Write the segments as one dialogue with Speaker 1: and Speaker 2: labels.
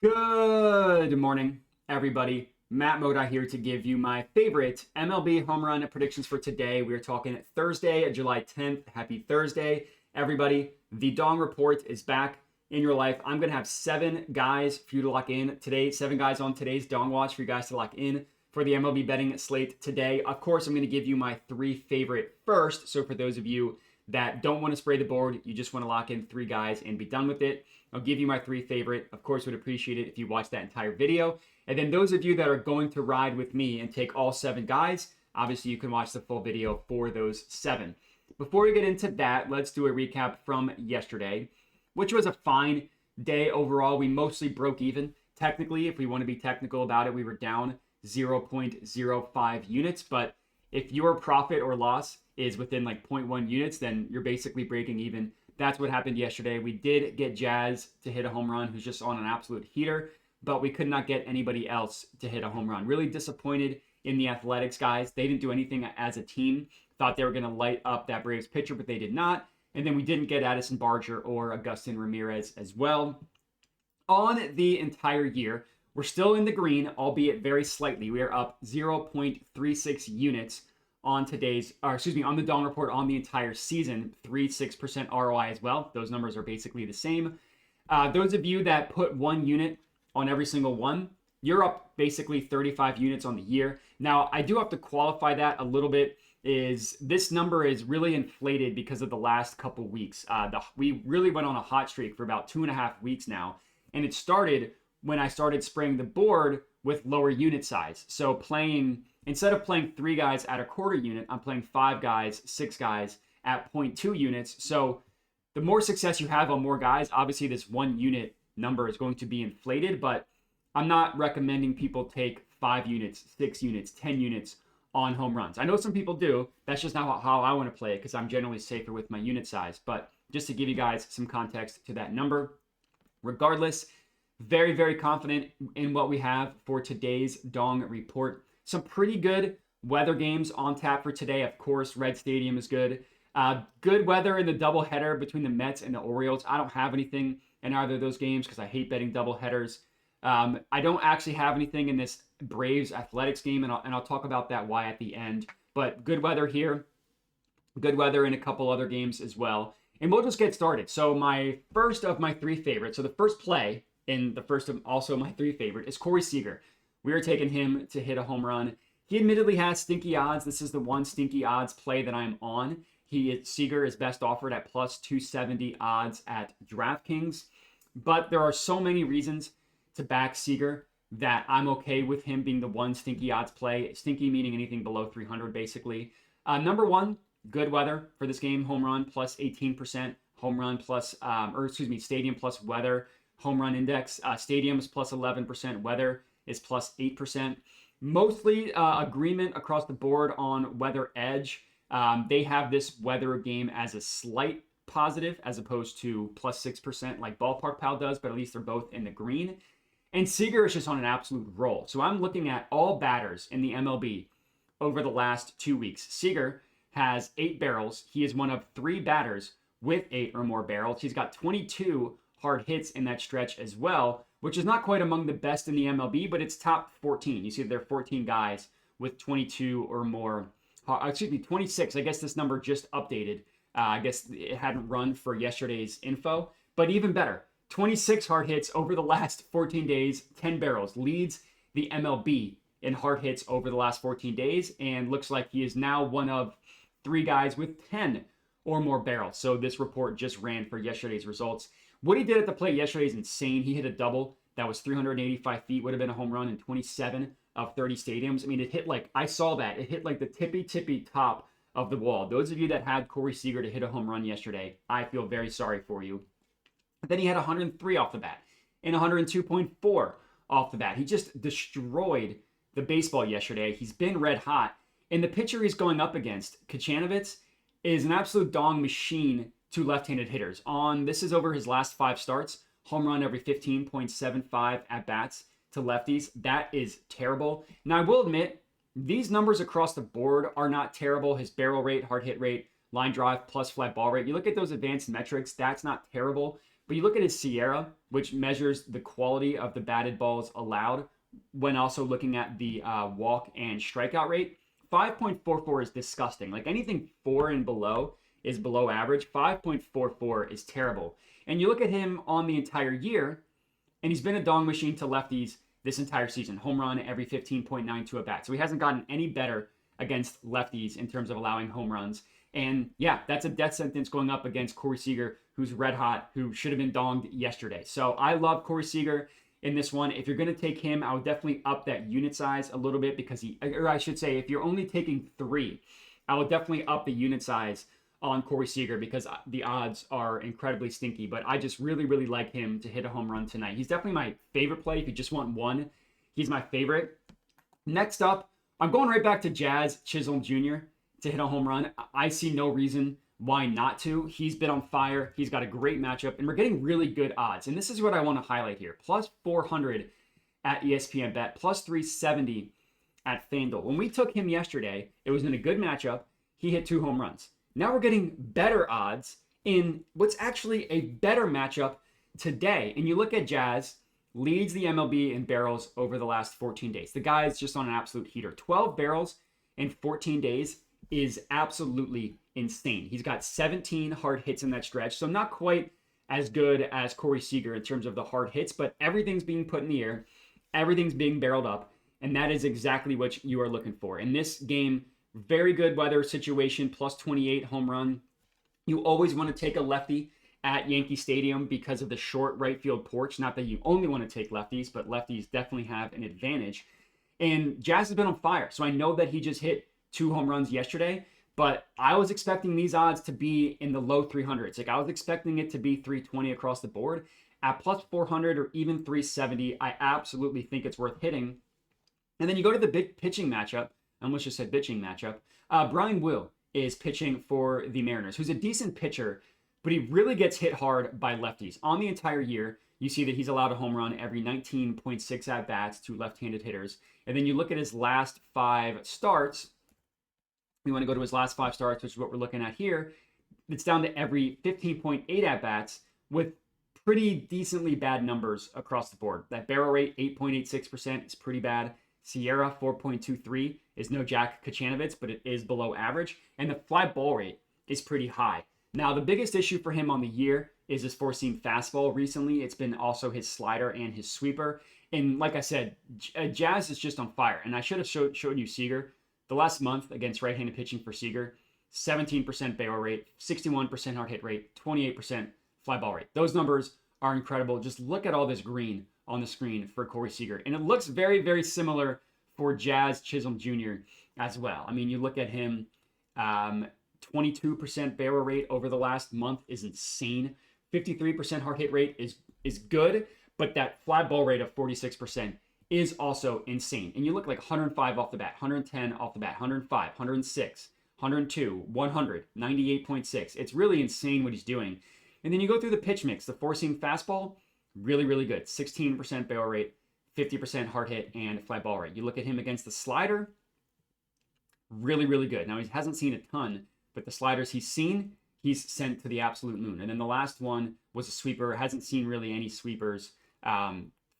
Speaker 1: Good morning, everybody. Matt Moda here to give you my favorite MLB home run predictions for today. We are talking Thursday, July 10th. Happy Thursday, everybody. The Dong Report is back in your life. I'm going to have 7 guys for you to lock in today, 7 guys on today's Dong Watch for you guys to lock in for the MLB betting slate today. Of course, I'm going to give you my 3 favorite first. So for those of you that don't want to spray the board, you just want to lock in 3 guys and be done with it, I'll give you my 3 favorite. Of course, would appreciate it if you watch that entire video. And then those of you that are going to ride with me and take all 7 guys, obviously you can watch the full video for those 7. Before we get into that, let's do a recap from yesterday, which was a fine day overall. We mostly broke even. Technically, if we want to be technical about it, we were down 0.05 units. But if your profit or loss is within like 0.1 units, then you're basically breaking even. That's what happened yesterday. We did get Jazz to hit a home run, who's just on an absolute heater, but we could not get anybody else to hit a home run. Really disappointed in the Athletics guys. They didn't do anything as a team. Thought they were going to light up that Braves pitcher, but they did not. And then we didn't get Addison Barger or Agustin Ramirez as well. On the entire year, we're still in the green, albeit very slightly. We are up 0.36 units on on the Dong Report on the entire season, 36% ROI as well. Those numbers are basically the same. Those of you that put 1 unit on every single one, you're up basically 35 units on the year. Now, I do have to qualify that a little bit. Is this number is really inflated because of the last couple weeks. We really went on a hot streak for about 2.5 weeks now, and it started when I started spraying the board with lower unit size. So instead of playing 3 guys at a quarter unit, I'm playing 5 guys, 6 guys at 0.2 units. So the more success you have on more guys, obviously this 1 unit number is going to be inflated, but I'm not recommending people take 5 units, 6 units, 10 units on home runs. I know some people do. That's just not how I want to play it because I'm generally safer with my unit size. But just to give you guys some context to that number, regardless, very, very confident in what we have for today's Dong Report. Some pretty good weather games on tap for today. Of course, Red Stadium is good. Good weather in the doubleheader between the Mets and the Orioles. I don't have anything in either of those games because I hate betting doubleheaders. I don't actually have anything in this Braves Athletics game, and I'll talk about that why at the end. But good weather here. Good weather in a couple other games as well. And we'll just get started. So my first of my 3 favorites, so the first play in the first of also my 3 favorite is Corey Seager. We are taking him to hit a home run. He admittedly has stinky odds. This is the one stinky odds play that I'm on. Seager is best offered at plus 270 odds at DraftKings. But there are so many reasons to back Seager that I'm okay with him being the one stinky odds play. Stinky meaning anything below 300, basically. Number 1, good weather for this game. Home run plus 18%. Home run plus, stadium plus weather. Home run index. Stadium is plus 11%. Weather is plus 8%. Mostly agreement across the board on Weather Edge. They have this weather game as a slight positive as opposed to plus 6% like Ballpark Pal does, but at least they're both in the green. And Seager is just on an absolute roll. So I'm looking at all batters in the MLB over the last 2 weeks. Seager has 8 barrels. He is one of 3 batters with 8 or more barrels. He's got 22 hard hits in that stretch as well, which is not quite among the best in the MLB, but it's top 14. You see there are 14 guys with 22 or more, 26. I guess this number just updated. I guess it hadn't run for yesterday's info, but even better, 26 hard hits over the last 14 days, 10 barrels, leads the MLB in hard hits over the last 14 days, and looks like he is now one of 3 guys with 10 or more barrels. So this report just ran for yesterday's results. What he did at the plate yesterday is insane. He hit a double that was 385 feet, would have been a home run in 27 of 30 stadiums. I mean, it hit like, I saw that. It hit like the tippy top of the wall. Those of you that had Corey Seager to hit a home run yesterday, I feel very sorry for you. Then he had 103 off the bat and 102.4 off the bat. He just destroyed the baseball yesterday. He's been red hot. And the pitcher he's going up against, Kachanovitz, is an absolute dong machine to left-handed hitters. This is over his last 5 starts. Home run every 15.75 at-bats to lefties. That is terrible. Now, I will admit, these numbers across the board are not terrible. His barrel rate, hard hit rate, line drive, plus flat ball rate. You look at those advanced metrics, that's not terrible. But you look at his Sierra, which measures the quality of the batted balls allowed when also looking at the walk and strikeout rate. 5.44 is disgusting. Like anything 4 and below is below average. 5.44 is terrible. And you look at him on the entire year, and he's been a dong machine to lefties this entire season. Home run every 15.92 at bat. So he hasn't gotten any better against lefties in terms of allowing home runs. And yeah, that's a death sentence going up against Corey Seager, who's red hot, who should have been donged yesterday. So I love Corey Seager in this one. If you're going to take him, I would definitely up that unit size a little bit because or I should say, if you're only taking 3, I would definitely up the unit size on Corey Seager because the odds are incredibly stinky. But I just really, really like him to hit a home run tonight. He's definitely my favorite play. If you just want one, he's my favorite. Next up, I'm going right back to Jazz Chisholm Jr. to hit a home run. I see no reason why not to. He's been on fire. He's got a great matchup, and we're getting really good odds. And this is what I want to highlight here. Plus 400 at ESPN Bet, plus 370 at FanDuel. When we took him yesterday, it was in a good matchup. He hit 2 home runs. Now we're getting better odds in what's actually a better matchup today. And you look at Jazz, leads the MLB in barrels over the last 14 days. The guy is just on an absolute heater. 12 barrels in 14 days is absolutely insane. He's got 17 hard hits in that stretch, so not quite as good as Corey Seager in terms of the hard hits, but everything's being put in the air, everything's being barreled up, and that is exactly what you are looking for. In this game, very good weather situation, plus 28 home run. You always want to take a lefty at Yankee Stadium because of the short right field porch. Not that you only want to take lefties, but lefties definitely have an advantage. And Jazz has been on fire, so I know that he just hit 2 home runs yesterday, but I was expecting these odds to be in the low 300s. Like I was expecting it to be 320 across the board. At plus 400 or even 370, I absolutely think it's worth hitting. And then you go to the big pitching matchup. I almost just said bitching matchup. Brian Buer is pitching for the Mariners, who's a decent pitcher, but he really gets hit hard by lefties. On the entire year, you see that he's allowed a home run every 19.6 at-bats to left-handed hitters. And then you look at his last 5 starts. We want to go to his last 5 starts, which is what we're looking at here. It's down to every 15.8 at-bats with pretty decently bad numbers across the board. That barrel rate, 8.86%, is pretty bad. Sierra, 4.23, is no Jack Kachanovitz, but it is below average. And the fly ball rate is pretty high. Now, the biggest issue for him on the year is his four-seam fastball recently. It's been also his slider and his sweeper. And like I said, Jazz is just on fire. And I should have showed you Seager. The last month against right-handed pitching for Seager, 17% barrel rate, 61% hard hit rate, 28% fly ball rate. Those numbers are incredible. Just look at all this green on the screen for Corey Seager. And it looks very, very similar for Jazz Chisholm Jr. as well. I mean, you look at him, 22% barrel rate over the last month is insane. 53% hard hit rate is good, but that fly ball rate of 46% is also insane. And you look like 105 off the bat, 110 off the bat, 105, 106, 102, 100, 98.6. It's really insane what he's doing. And then you go through the pitch mix. The four-seam fastball, really, really good. 16% barrel rate, 50% hard hit, and fly ball rate. You look at him against the slider, really, really good. Now, he hasn't seen a ton, but the sliders he's seen, he's sent to the absolute moon. And then the last one was a sweeper. Hasn't seen really any sweepers.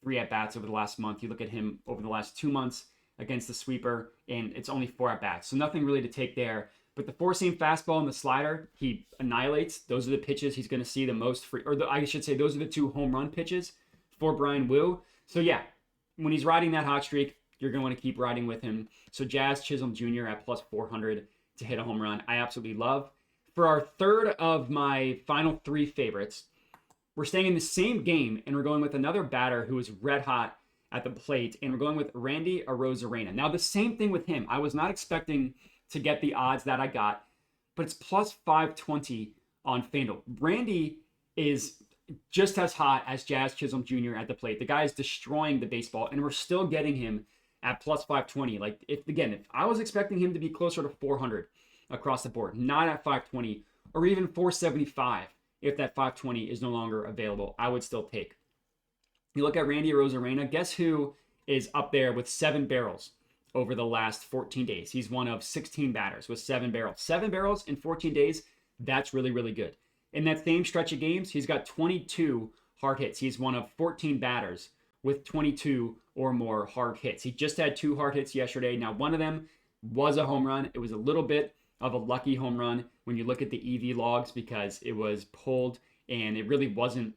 Speaker 1: 3 at-bats over the last month. You look at him over the last 2 months against the sweeper, and it's only 4 at-bats. So nothing really to take there. But the four-seam fastball and the slider, he annihilates. Those are the pitches he's going to see the most free, I should say those are the 2 home run pitches for Brian Buer. So yeah, when he's riding that hot streak, you're going to want to keep riding with him. So Jazz Chisholm Jr. at plus 400 to hit a home run, I absolutely love. For our third of my final 3 favorites, we're staying in the same game, and we're going with another batter who is red hot at the plate, and we're going with Randy Arozarena. Now, the same thing with him. I was not expecting to get the odds that I got, but it's plus 520 on FanDuel. Randy is just as hot as Jazz Chisholm Jr. at the plate. The guy is destroying the baseball, and we're still getting him at plus 520. Like, if I was expecting him to be closer to 400 across the board, not at 520 or even 475. If that 520 is no longer available, I would still take. You look at Randy Arozarena, guess who is up there with 7 barrels over the last 14 days? He's one of 16 batters with 7 barrels. 7 barrels in 14 days, that's really, really good. In that same stretch of games, he's got 22 hard hits. He's one of 14 batters with 22 or more hard hits. He just had 2 hard hits yesterday. Now, one of them was a home run. It was a little bit of a lucky home run when you look at the EV logs because it was pulled and it really wasn't.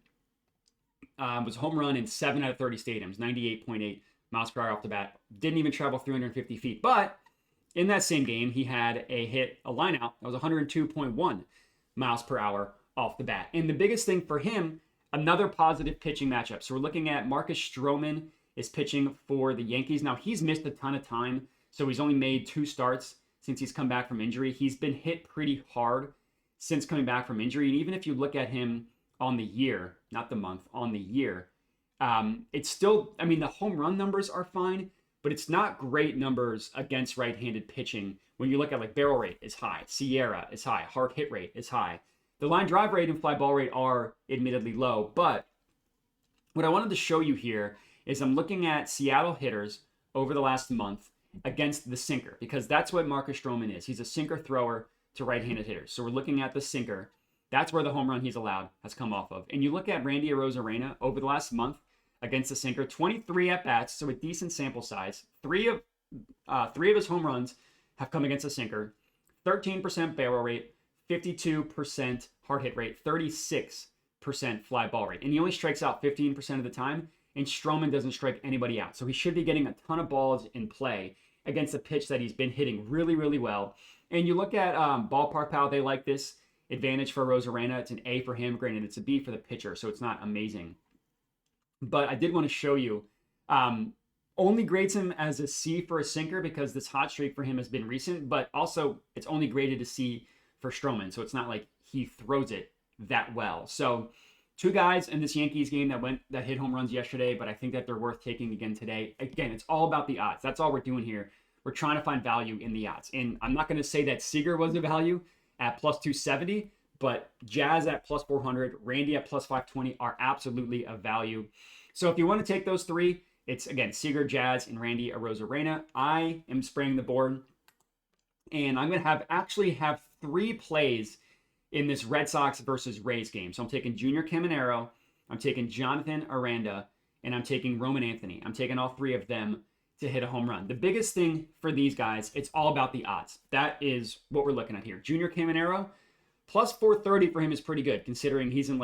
Speaker 1: It was a home run in 7 out of 30 stadiums, 98.8 miles per hour off the bat. Didn't even travel 350 feet. But in that same game, he had a line out that was 102.1 miles per hour off the bat. And the biggest thing for him, another positive pitching matchup. So we're looking at Marcus Strowman is pitching for the Yankees. Now, he's missed a ton of time, so he's only made 2 starts since he's come back from injury. He's been hit pretty hard since coming back from injury. And even if you look at him on the year, not the month, on the year, it's still, I mean, the home run numbers are fine, but it's not great numbers against right-handed pitching. When you look at like barrel rate is high, Sierra is high, hard hit rate is high. The line drive rate and fly ball rate are admittedly low, but what I wanted to show you here is I'm looking at Seattle hitters over the last month against the sinker, because that's what Marcus Strowman is. He's a sinker thrower to right-handed hitters. So we're looking at the sinker. That's where the home run he's allowed has come off of. And you look at Randy Arozarena over the last month against the sinker, 23 at-bats, so a decent sample size. Three of his home runs have come against the sinker, 13% barrel rate, 52% hard hit rate, 36% fly ball rate. And he only strikes out 15% of the time, and Strowman doesn't strike anybody out. So he should be getting a ton of balls in play against a pitch that he's been hitting really, really well. And you look at Ballpark Pal, they like this advantage for Arozarena. It's an A for him. Granted, it's a B for the pitcher, so it's not amazing. But I did want to show you, only grades him as a C for a sinker because this hot streak for him has been recent, but also it's only graded a C for Strowman, so it's not like he throws it that well. So 2 guys in this Yankees game that hit home runs yesterday, but I think that they're worth taking again today. Again, it's all about the odds. That's all we're doing here. We're trying to find value in the odds. And I'm not going to say that Seager was a value at plus 270, but Jazz at plus 400, Randy at plus 520 are absolutely a value. So if you want to take those 3, it's, again, Seager, Jazz, and Randy Arozarena. I am spraying the board, and I'm going to actually have 3 plays in this Red Sox versus Rays game. So I'm taking Junior Caminero, I'm taking Jonathan Aranda, and I'm taking Roman Anthony. I'm taking all 3 of them to hit a home run. The biggest thing for these guys, it's all about the odds. That is what we're looking at here. Junior Caminero, plus 430 for him is pretty good, considering he's in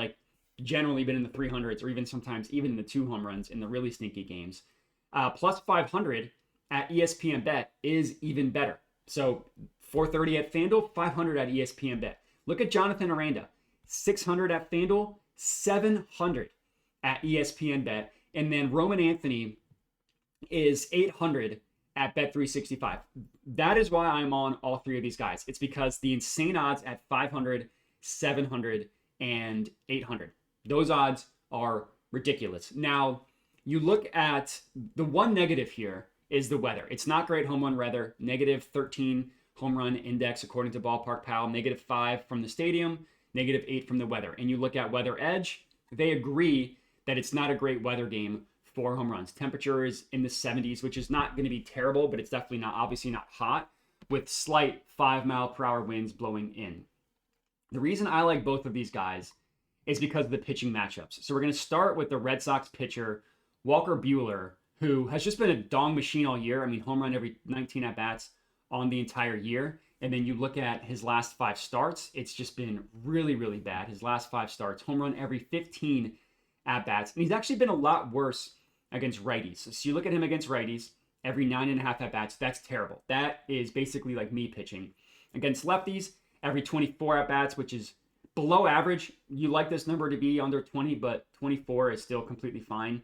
Speaker 1: generally been in the 300s or even sometimes even in the 2 home runs in the really sneaky games. Plus 500 at ESPN Bet is even better. So 430 at FanDuel, 500 at ESPN Bet. Look at Jonathan Aranda, 600 at FanDuel, 700 at ESPN Bet. And then Roman Anthony is 800 at Bet365. That is why I'm on all 3 of these guys. It's because the insane odds at 500, 700, and 800. Those odds are ridiculous. Now, you look at the one negative here is the weather. It's not great home run weather. Negative 13 home run index according to Ballpark Pal. Negative 5 from the stadium. Negative 8 from the weather. And you look at Weather Edge, they agree that it's not a great weather game for home runs. Temperature is in the 70s, which is not going to be terrible, but it's definitely not, obviously not hot, with slight 5-mile-per-hour winds blowing in. The reason I like both of these guys is because of the pitching matchups. So we're going to start with the Red Sox pitcher, Walker Buehler, who has just been a dong machine all year. I mean, home run every 19 at-bats on the entire year. And then you look at his last 5 starts, it's just been really, really bad. His last 5 starts, home run every 15 at-bats. And he's actually been a lot worse against righties. So you look at him against righties, every 9.5 at-bats, that's terrible. That is basically like me pitching. Against lefties, every 24 at-bats, which is below average. You like this number to be under 20, but 24 is still completely fine.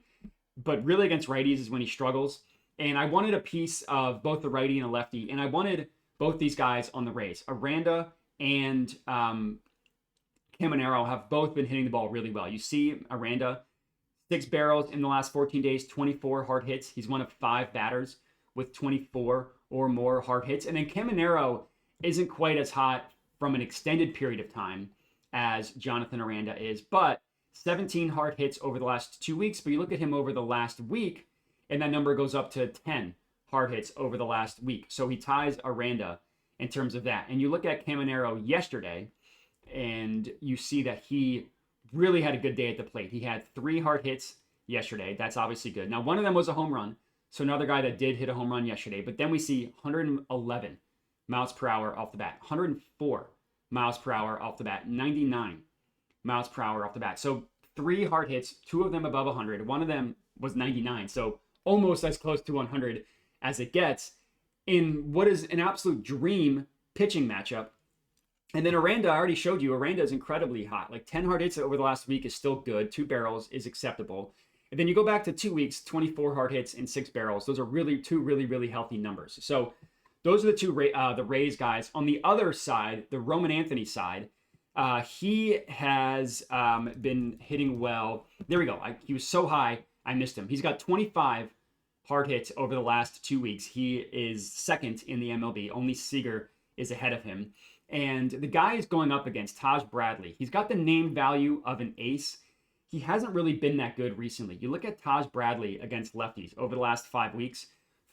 Speaker 1: But really against righties is when he struggles. And I wanted a piece of both the righty and a lefty, and I wanted both these guys on the Rays. Aranda and Caminero have both been hitting the ball really well. You see Aranda, 6 barrels in the last 14 days, 24 hard hits. He's one of 5 batters with 24 or more hard hits. And then Caminero isn't quite as hot from an extended period of time as Jonathan Aranda is, but 17 hard hits over the last 2 weeks. But you look at him over the last week, and that number goes up to 10 hard hits over the last week. So he ties Aranda in terms of that. And you look at Caminero yesterday, and you see that he really had a good day at the plate. He had 3 hard hits yesterday. That's obviously good. Now, one of them was a home run. So another guy that did hit a home run yesterday. But then we see 111 miles per hour off the bat, 104 miles per hour off the bat, 99 miles per hour off the bat. So 3 hard hits, 2 of them above 100. One of them was 99. So almost as close to 100 as it gets in what is an absolute dream pitching matchup. And then Aranda, I already showed you, Aranda is incredibly hot. Like 10 hard hits over the last week is still good. 2 barrels is acceptable. And then you go back to 2 weeks, 24 hard hits and 6 barrels. Those are really 2 really healthy numbers. So those are the Rays guys. On the other side, the Roman Anthony side, he has been hitting well. There we go. He was so high, I missed him. He's got 25 hard hits over the last 2 weeks. He is second in the MLB. Only Seager is ahead of him. And the guy is going up against Taj Bradley. He's got the name value of an ace. He hasn't really been that good recently. You look at Taj Bradley against lefties over the last 5 weeks,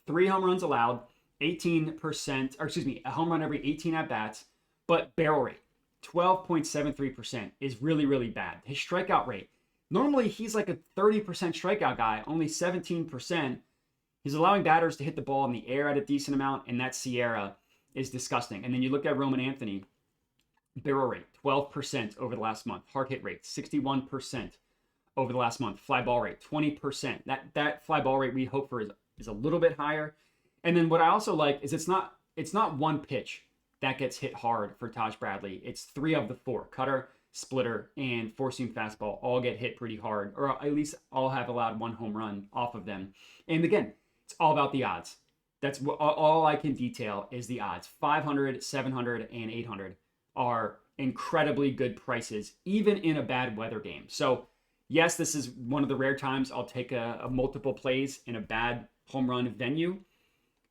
Speaker 1: 3 home runs allowed, 18%, or excuse me, a home run every 18 at-bats, but barrel rate, 12.73% is really bad. His strikeout rate, normally he's like a 30% strikeout guy, only 17%. He's allowing batters to hit the ball in the air at a decent amount, and that Sierra is disgusting. And then you look at Roman Anthony, barrel rate, 12% over the last month. Hard hit rate, 61% over the last month. Fly ball rate, 20%. That fly ball rate we hope for is a little bit higher. And then what I also like is it's not one pitch that gets hit hard for Taj Bradley. It's 3 of the 4. Cutter, splitter, and 4-seam fastball all get hit pretty hard, or at least all have allowed 1 home run off of them. And again, it's all about the odds. That's all I can detail is the odds. 500, 700, and 800 are incredibly good prices, even in a bad weather game. So yes, this is one of the rare times I'll take a multiple plays in a bad home run venue,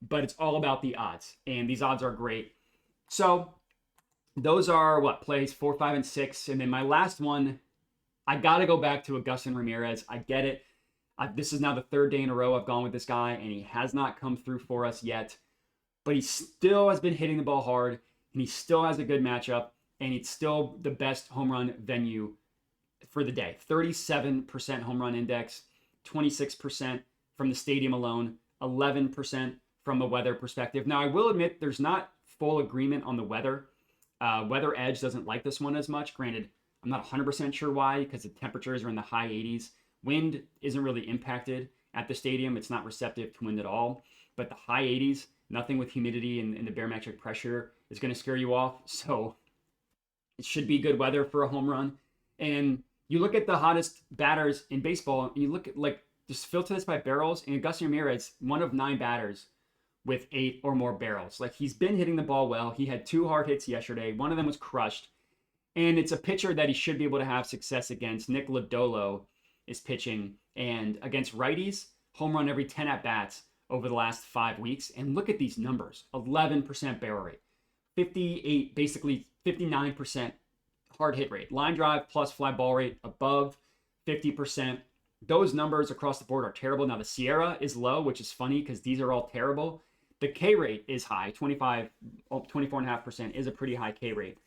Speaker 1: but it's all about the odds, and these odds are great. So those are plays 4, 5, and 6. And then my last one, I got to go back to Augustin Ramirez. I get it. This is now the 3rd day in a row I've gone with this guy, and he has not come through for us yet. But he still has been hitting the ball hard, and he still has a good matchup, and it's still the best home run venue for the day. 37% home run index, 26% from the stadium alone, 11% from a weather perspective. Now, I will admit there's not full agreement on the weather. Weather Edge doesn't like this one as much. Granted, I'm not 100% sure why, because the temperatures are in the high 80s. Wind isn't really impacted at the stadium. It's not receptive to wind at all. But the high 80s, nothing with humidity and the barometric pressure is going to scare you off. So it should be good weather for a home run. And you look at the hottest batters in baseball, and you look at, just filter this by barrels, and Augustin Ramirez, one of 9 batters with 8 or more barrels. He's been hitting the ball well. He had 2 hard hits yesterday. One of them was crushed. And it's a pitcher that he should be able to have success against. Nick Lodolo is pitching, and against righties, home run every 10 at-bats over the last 5 weeks. And look at these numbers. 11% barrel rate, 58, basically 59% hard hit rate. Line drive plus fly ball rate above 50%. Those numbers across the board are terrible. Now the Sierra is low, which is funny because these are all terrible. The K rate is high, 24.5% is a pretty high K rate.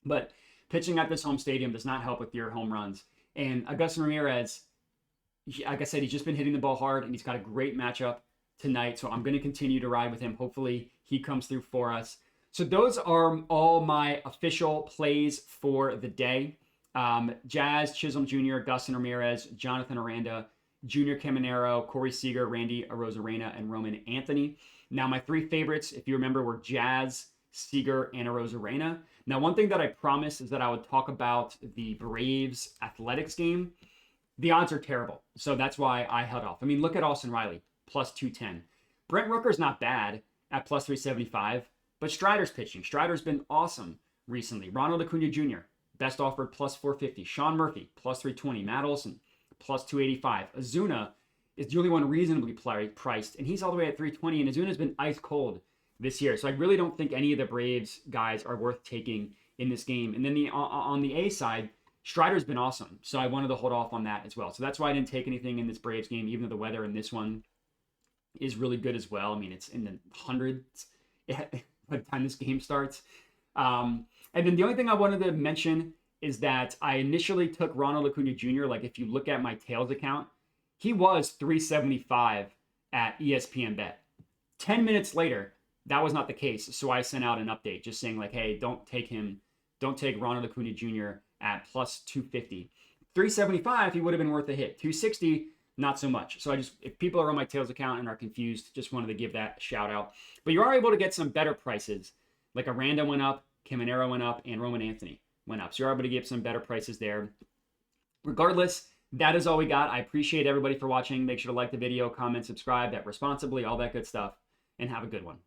Speaker 1: But pitching at this home stadium does not help with your home runs. And Augustin Ramirez, like I said, he's just been hitting the ball hard, and he's got a great matchup tonight. So I'm going to continue to ride with him. Hopefully he comes through for us. So those are all my official plays for the day. Jazz Chisholm Jr., Augustin Ramirez, Jonathan Aranda, Junior Caminero, Corey Seager, Randy Arozarena, and Roman Anthony. Now, my 3 favorites, if you remember, were Jazz, Seager, and Arozarena. Now, one thing that I promised is that I would talk about the Braves Athletics game. The odds are terrible, so that's why I held off. I mean, look at Austin Riley, plus 210. Brent Rooker's not bad at plus 375, but Strider's pitching. Strider's been awesome recently. Ronald Acuna Jr., best offered plus 450. Sean Murphy, plus 320. Matt Olson, plus 285. Azuna is the only one reasonably priced, and he's all the way at 320, and Azuna's been ice cold this year. So I really don't think any of the Braves guys are worth taking in this game. And then on the A side, Strider's been awesome. So I wanted to hold off on that as well. So that's why I didn't take anything in this Braves game, even though the weather in this one is really good as well. I mean, it's in the hundreds by the time this game starts. And And then the only thing I wanted to mention is that I initially took Ronald Acuna Jr. Like if you look at my Tails account, he was 375 at ESPN Bet. 10 minutes later, that was not the case. So I sent out an update just saying like, hey, don't take Ronald Acuna Jr. at plus 250. 375, he would have been worth a hit. 260, not so much. So if people are on my Tails account and are confused, just wanted to give that a shout out. But you are able to get some better prices. Like Aranda went up, Caminero went up, and Roman Anthony went up. So you're able to get some better prices there. Regardless, that is all we got. I appreciate everybody for watching. Make sure to like the video, comment, subscribe, bet responsibly, all that good stuff, and have a good one.